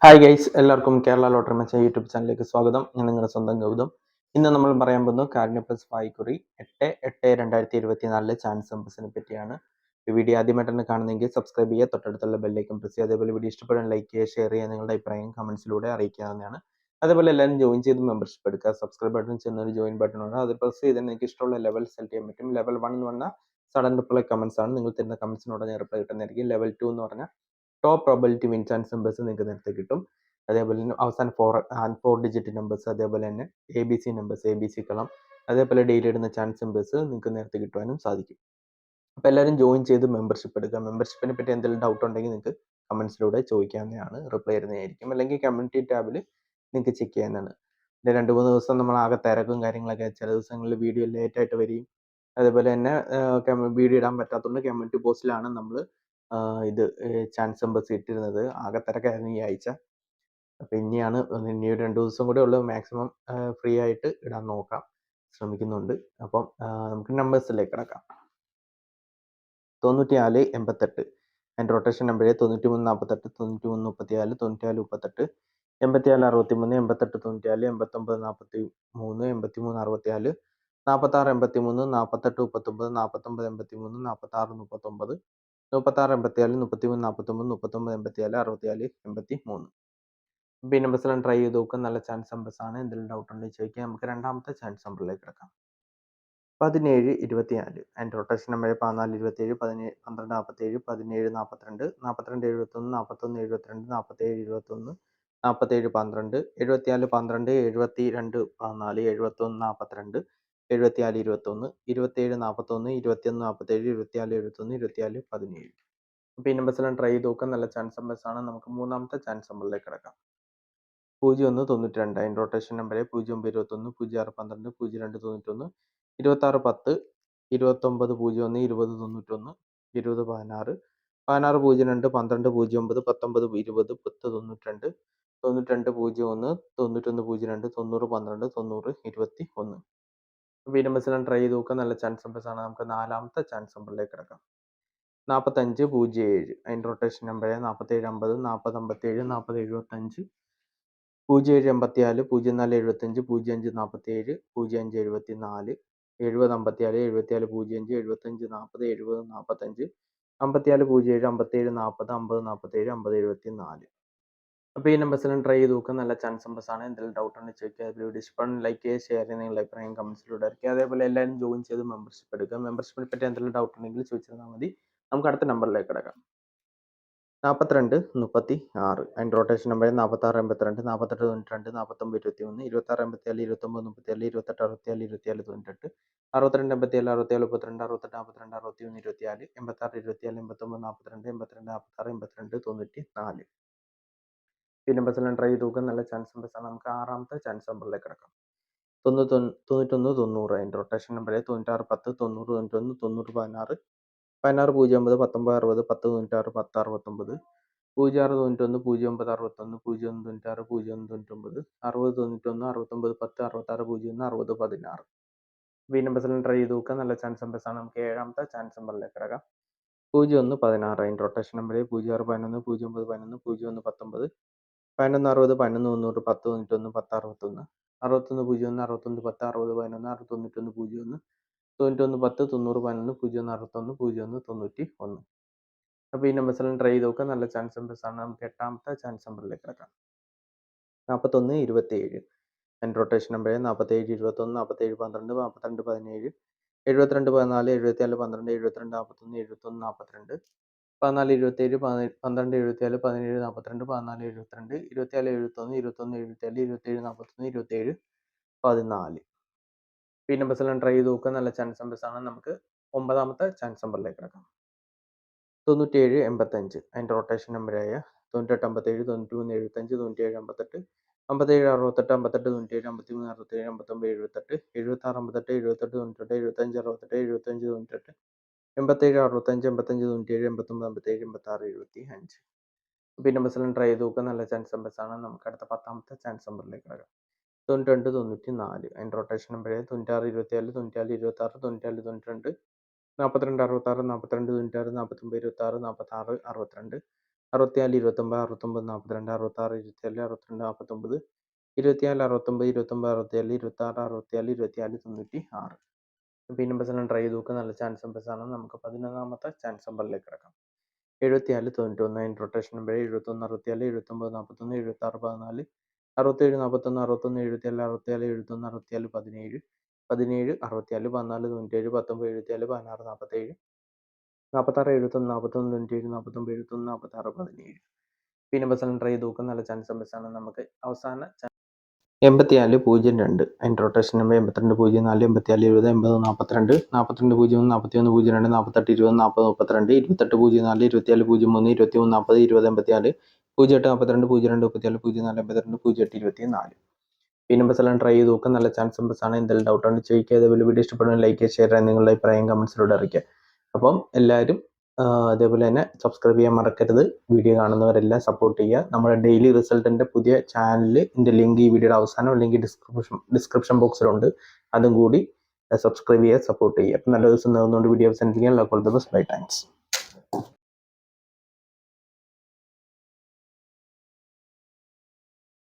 Hi guys, എല്ലാവർക്കും Kerala lottery മച്ച YouTube ചാനലിലേക്ക് സ്വാഗതം. ഞാൻ നിങ്ങളുടെ സ്വന്തം ഗൗതം. ഇന്ന് നമ്മൾ പറയാൻ പോകുന്നത് കാരുണ്യ പ്ലസ് വായിക്കുറി 8/8/2024 ചാൻസ് നമ്പേഴ്സിനെ പറ്റിയാണ്. ഈ വീഡിയോ ആദ്യമായിട്ടാണ് കാണുന്നതെങ്കിൽ സബ്സ്ക്രൈബ് ചെയ്യുക, തൊട്ടടുത്തുള്ള ബെല്ലൈക്കൺ പ്രസ് ചെയ്യുക. അതേപോലെ വീഡിയോ ഇഷ്ടപ്പെടാൻ ലൈക്ക് ചെയ്യുക, ഷെയർ ചെയ്യുക, നിങ്ങളുടെ അഭിപ്രായം കമന്റ്സിലൂടെ അറിയിക്കാവുന്നതാണ്. അതേപോലെ എല്ലാവരും ജോയിൻ ചെയ്ത് മെമ്പർഷിപ്പ് എടുക്കുക. സബ്സ്ക്രൈബ് ബട്ടൺ ചെയ്യുന്ന ഒരു ജോയിൻ ബട്ടൺ ഉണ്ട്, അത് പ്രസ് ചെയ്താൽ നിങ്ങൾക്ക് ഇഷ്ടമുള്ള ലെവൽ സെലക്ട് ചെയ്യാൻ പറ്റും. ലെവൽ 1 എന്ന് പറഞ്ഞാൽ സഡൻ റിപ്ലൈ കമന്റ്സ് ആണ്. നിങ്ങൾ തരുന്ന കമന്റ്സിനോട് ഞാൻ റിപ്ലൈ കിട്ടുന്നതായിരിക്കും. ലെവൽ 2 എന്ന് പറഞ്ഞാൽ top probability win chance numbers നിങ്ങൾക്ക് നേരത്തെ കിട്ടും. അതേപോലെ തന്നെ അവസാനം 4 ഡിജിറ്റ് നമ്പേഴ്സ്, അതേപോലെ തന്നെ ABC നമ്പേഴ്സ്, ABC കളം, അതേപോലെ ഡെയിലി ഇടുന്ന ചാൻസ് നമ്പേഴ്സ് നിങ്ങൾക്ക് നേരത്തെ കിട്ടുവാനും സാധിക്കും. അപ്പോൾ എല്ലാവരും ജോയിൻ ചെയ്ത് മെമ്പർഷിപ്പ് എടുക്കുക. മെമ്പർഷിപ്പിനെ പറ്റി എന്തെങ്കിലും ഡൗട്ട് ഉണ്ടെങ്കിൽ നിങ്ങൾക്ക് കമൻസിലൂടെ ചോദിക്കാവുന്നതാണ്, റിപ്ലൈ തരുന്നതായിരിക്കും. അല്ലെങ്കിൽ കമ്മ്യൂണിറ്റി ടാബിൽ നിങ്ങൾക്ക് ചെക്ക് ചെയ്യാവുന്നതാണ്. പിന്നെ 2-3 ദിവസം നമ്മൾ ആകെ തിരക്കും കാര്യങ്ങളൊക്കെ, ചില ദിവസങ്ങളിൽ വീഡിയോ ലേറ്റ് ആയിട്ട് വരികയും, അതേപോലെ തന്നെ വീഡിയോ ഇടാൻ പറ്റാത്തതുകൊണ്ട് കമ്മ്യൂണിറ്റി പോസ്റ്റിലാണ് നമ്മൾ ഇത് ചാൻസ് നമ്പേഴ്സ് ഇട്ടിരുന്നത്. ആകെ തിരക്കായിരുന്നു ഈ ആഴ്ച. അപ്പോൾ ഇനിയാണ് ഇനി ഒരു 2 ദിവസം കൂടെ ഉള്ളൂ. മാക്സിമം ഫ്രീ ആയിട്ട് ഇടാൻ നോക്കാം, ശ്രമിക്കുന്നുണ്ട്. അപ്പം നമുക്ക് നമ്പേഴ്സിലേക്ക് കിടക്കാം. 94 88 അതിൻ്റെ റൊട്ടേഷൻ നമ്പർ 93 48 93 34 94 38 84 63 88 94 89 43 83 64 46 83 48 39 49 83 46 39 36 87 33 49 39 84 64 83. ബി നമ്പേഴ്സിലും ട്രൈ ചെയ്ത് നോക്കുക. നല്ല ചാൻസ് നമ്പേഴ്സ് ആണ്. എന്തെങ്കിലും ഡൗട്ട് ഉണ്ടെങ്കിൽ ചോദിക്കുക. നമുക്ക് രണ്ടാമത്തെ ചാൻസ് നമ്പറിലേക്ക് കിടക്കാം. 17 24 അതിൻ്റെ റൊട്ടേഷൻ നമ്പർ 14 27 17 12 47 17 42 42 71 41 72 47 21 47 12 74 12 72 14 71 42 74 21 27 41 21 47 24 71 24 17. അപ്പോൾ ഈ നമ്പേഴ്സിലും ട്രൈ ചെയ്ത് നോക്കുക. നല്ല ചാൻസ് നമ്പേഴ്സ് ആണ്. നമുക്ക് മൂന്നാമത്തെ ചാൻസ് നമ്പറിലേക്ക് കിടക്കാം. 01 92 അതിൻ്റെ റൊട്ടേഷൻ നമ്പർ 09 21 06 12 02 91 26 10 29 01 20 91 20 16 16 02 12 09 19 20 10 92 92 01 91 02 90 12 90 21. അപ്പോൾ ഈ നമ്പേഴ്സിലും ട്രൈ ചെയ്ത് നോക്കുക. നല്ല ചാൻസ് നമ്പേഴ്സ് ആണ്. നമുക്ക് നാലാമത്തെ ചാൻസ് നമ്പറിലേക്ക് കിടക്കാം. 45 07 അതിൻ്റെ റൊട്ടേഷൻ നമ്പർ 47 50 40 57 40 75 07 84 04 75 05 47 05 74 70 54 74 05 75 40 70 45 54 07 57 40 50 47 50 74. അപ്പോൾ ഈ നമ്പേഴ്സിലും ട്രൈ ചെയ്ത് നോക്കുക. നല്ല ചാൻസ് നമ്പേഴ്സ് ആണ്. എന്തെങ്കിലും ഡൗട്ട് ഉണ്ടെങ്കിൽ ചോദിക്കുക. വീഡിയോ ഇഷ്ടപ്പെടുന്ന ലൈക്ക് ചെയ്യുക, ഷെയർ ചെയ്യുക, നിങ്ങളുടെ അഭിപ്രായം കമൻസിലൂടെ അറിയിക്കുക. അതേപോലെ എല്ലാവരും ജോയിൻ ചെയ്ത് മെമ്പർഷിപ്പ് എടുക്കുക. മെമ്പർഷിപ്പിനെ പറ്റി എന്തെങ്കിലും ഡൗട്ട് ഉണ്ടെങ്കിൽ ചോദിച്ചിരുന്നാൽ മതി. നമുക്ക് അടുത്ത നമ്പറിലേക്ക് കിടക്കാം. 42 36 അതിൻ്റെ റൊട്ടേഷൻ നമ്പർ 46 82 48 92 49 21 26 87 29 37 28 64 27 98 62 87 67 32 68 42 61 24 86 24 89 42 82 46 82 94. ഈ നമ്പേഴ്സിലും ട്രൈ ചെയ്ത് നോക്കുക. നല്ല ചാൻസ് നമ്പേഴ്സ് ആണ്. നമുക്ക് ആറാമത്തെ ചാൻസ് നമ്പറിലേക്ക് കിടക്കാം. 91 90 അതിൻ്റെ റൊട്ടേഷൻ നമ്പർ 96 10 90 91 90 16 16 09 19 60 10 96 10 69 06 91 09 61 01 96 01 99 60 91 69 10 66 01 60 16. ഈ നമ്പേഴ്സിലും ട്രൈ ചെയ്ത് നോക്കുക. നല്ല ചാൻസ് നമ്പേഴ്സ് ആണ്. നമുക്ക് ഏഴാമത്തെ ചാൻസ് നമ്പറിലേക്ക് കിടക്കാം. 01 16 അതിൻ്റെ റൊട്ടേഷൻ നമ്പർ 06 11 09 11 01 19 11 60 11 90 10 91 10 61 61 01 61 10 60 11 6 91 01 91 10 90 11 01 61 01 91. അപ്പോൾ ഈ നമ്പേഴ്സിലും ട്രൈ ചെയ്ത് നോക്കുക. നല്ല ചാൻസ് നമ്പേഴ്സ് ആണ്. നമുക്ക് എട്ടാമത്തെ ചാൻസ് നമ്പറിലേക്ക് കിടക്കാം. 41 27 അതിൻ്റെ റൊട്ടേഷൻ നമ്പർ 47 21 47 12 42 17 72 14 74 12 72 41 71 42 14 27 12 74 17 42 14 72 24 71 21 77 27 41 27 14. ഈ നമ്പേഴ്സിലും ട്രൈ ചെയ്ത് നോക്കുക. നല്ല ചാൻസ് നമ്പേഴ്സ് ആണ്. നമുക്ക് ഒമ്പതാമത്തെ ചാൻസ് നമ്പറിലേക്ക് കിടക്കാം. 97 85 അതിൻ്റെ റൊട്ടേഷൻ നമ്പറായ 98 57 93 75 97 58 57 68 58 97 53 67 59 78 76 58 78 98 75 68 75 98 87 65 85 97 89 57 86 75. അപ്പോൾ ഈ നമ്പേഴ്സിലും ട്രൈ ചെയ്ത് നോക്കുക. നല്ല ചാൻസ് നമ്പേഴ്സ് ആണ്. നമുക്ക് അടുത്ത പത്താമത്തെ ചാൻസ് നമ്പറിലേക്ക് കിടക്കാം. 92 94 അതിൻ്റെ റൊട്ടേഷൻ നമ്പർ 96 24 94 26 94 92 42 66 42 96 49 26 46 62 64 29 69 42 66 27 62 49 24 69 29 67 26 64 24 96. ഈ നമ്പേഴ്സ് എല്ലാം ട്രൈ ചെയ്ത് നോക്കുക. നല്ല ചാൻസ് നമ്പേഴ്സ് ആണ്. നമുക്ക് 11ാമത്തെ ചാൻസ് നമ്പറിലേക്ക് കിടക്കാം. 74 91 അതിൻ്റെ റൊട്ടേഷൻ നമ്പർ 71 64 79 41 76 14 67 41 61 77 67 71 64 17 17 64 14 97 19 74 16 47 46 71 41 97 49 71 46 17. ഈ നമ്പേഴ്സ് എല്ലാം ട്രൈ ചെയ്ത് നോക്കുക. നല്ല ചാൻസ് നമ്പേഴ്സ് ആണ്. നമുക്ക് അവസാന 84 02 അതിൻ്റെ റൊട്ടേഷൻ നമ്പർ 82 04 84 20 80 42 42 01 41 02 48 20 40 32 28 04 24 03 23 40 20 84 08 42 02 34 04 82 08 24. ഈ നമ്പേഴ്സ് എല്ലാം ട്രൈ ചെയ്ത് നോക്കുക. നല്ല ചാൻസ് നമ്പേഴ്സ് ആണ്. എന്തെങ്കിലും ഡൗട്ട് ഉണ്ട് ചോദിക്കുക. അതേപോലെ വീഡിയോ ഇഷ്ടപ്പെടുന്ന ലൈക്ക് ഷെയർ നിങ്ങളുടെ അഭിപ്രായം കമൻസിലൂടെ അറിയിക്കുക. അപ്പം എല്ലാവരും അതേപോലെ തന്നെ സബ്സ്ക്രൈബ് ചെയ്യാൻ മറക്കരുത്. വീഡിയോ കാണുന്നവരെല്ലാം സപ്പോർട്ട് ചെയ്യുക. നമ്മുടെ ഡെയിലി റിസൾട്ടിൻ്റെ പുതിയ ചാനലിൻ്റെ ലിങ്ക് ഈ വീഡിയോയുടെ അവസാനം അല്ലെങ്കിൽ ഡിസ്ക്രിപ്ഷൻ ബോക്സിലുണ്ട്. അതും കൂടി സബ്സ്ക്രൈബ് ചെയ്യുക, സപ്പോർട്ട് ചെയ്യുക. അപ്പം നല്ല ദിവസം നേർന്നുകൊണ്ട് വീഡിയോ അവസാനിപ്പിക്കാൻ. Bye, thanks.